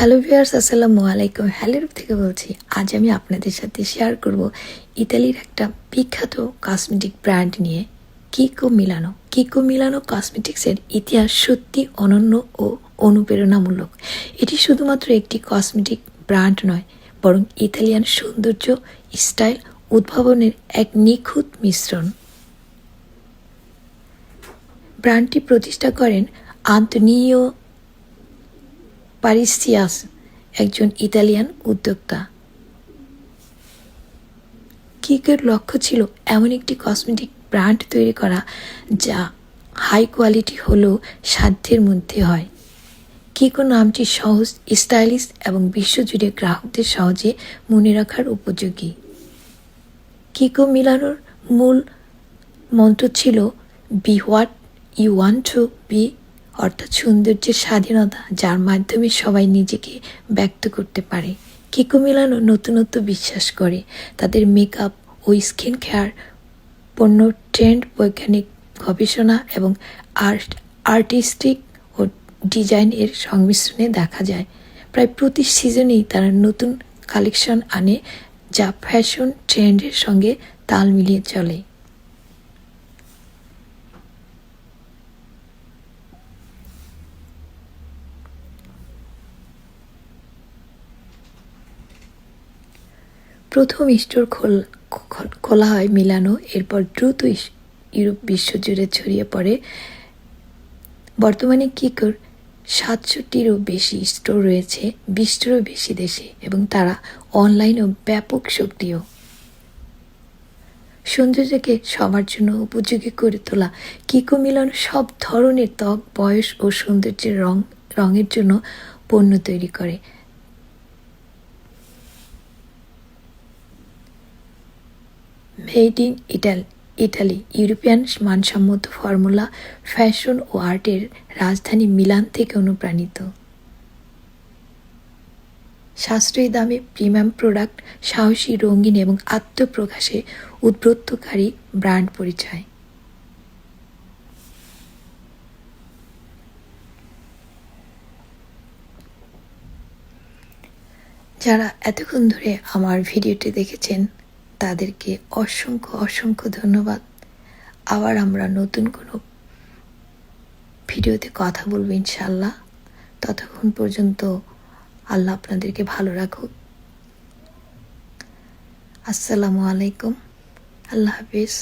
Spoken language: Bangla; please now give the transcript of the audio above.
হ্যালো ভিউয়ার্স, আসসালামু আলাইকুম। হ্যালোর থেকে বলছি। আজ আমি আপনাদের সাথে শেয়ার করব ইতালির একটা বিখ্যাত কসমেটিক ব্র্যান্ড নিয়ে, কিকো মিলানো কসমেটিক্সের ইতিহাস সত্যি অনন্য ও অনুপ্রেরণামূলক। এটি শুধুমাত্র একটি কসমেটিক ব্র্যান্ড নয়, বরং ইতালিয়ান সৌন্দর্য, স্টাইল, উদ্ভাবনের এক নিখুঁত মিশ্রণ। ব্র্যান্ডটি প্রতিষ্ঠা করেন আন্তোনিও পারিসিয়াস, একজন ইতালিয়ান উদ্যোক্তা। কিকের লক্ষ্য ছিল এমন একটি কসমেটিক ব্র্যান্ড তৈরি করা যা হাই কোয়ালিটি হলেও সাধ্যের মধ্যে হয়। কিকো নামটি সহজ, স্টাইলিশ এবং বিশ্বজুড়ে গ্রাহকদের সহজে মনে রাখার উপযোগী। কিকো মিলানোর মূল মন্ত্র ছিল be what you want to be, অর্থাৎ সৌন্দর্যের স্বাধীনতা, যার মাধ্যমে সবাই নিজেকে ব্যক্ত করতে পারে। কিকো মিলানো নতুনত্ব বিশ্বাস করে। তাদের মেকআপ ও স্কিন কেয়ার পণ্য ট্রেন্ড, বৈজ্ঞানিক গবেষণা এবং আর্টিস্টিক ও ডিজাইন এর সংমিশ্রণে দেখা যায়। প্রায় প্রতি সিজনেই তারা নতুন কালেকশন আনে, যা ফ্যাশন ট্রেন্ডের সঙ্গে তাল মিলিয়ে চলে। প্রথম স্টোর খোলা হয় মিলানো, এরপর দ্রুত ইউরোপ বিশ্বজুড়ে ছড়িয়ে পড়ে। বর্তমানে কিকোর ৬৭টিরও বেশি স্টোর রয়েছে ২০টিরও বেশি দেশে, এবং তারা অনলাইনেও ব্যাপক সক্রিয়। সৌন্দর্যকে সবার জন্য উপযোগী করে তোলা, কিকো মিলানো সব ধরনের ত্বক, বয়স ও সৌন্দর্যের রঙের জন্য পণ্য তৈরি করে। মেড ইন ইটালি, ইউরোপিয়ান মানসম্মত ফর্মুলা, ফ্যাশন ও আর্টের রাজধানী মিলান থেকে অনুপ্রাণিত। সাশ্রয়ী দামে প্রিমিয়াম প্রোডাক্ট, সাহসী, রঙিন এবং আত্মপ্রকাশে উদ্বুদ্ধকারী ব্র্যান্ড পরিচয়। যারা এতক্ষণ ধরে আমার ভিডিওটি দেখেছেন তাদেরকে অসংখ্য ধন্যবাদ। আবার আমরা নতুন কোনো ভিডিওতে কথা বলবো ইনশাল্লাহ। ততক্ষণ পর্যন্ত আল্লাহ আপনাদেরকে ভালো রাখুক। আসসালামু আলাইকুম, আল্লাহ হাফিজ।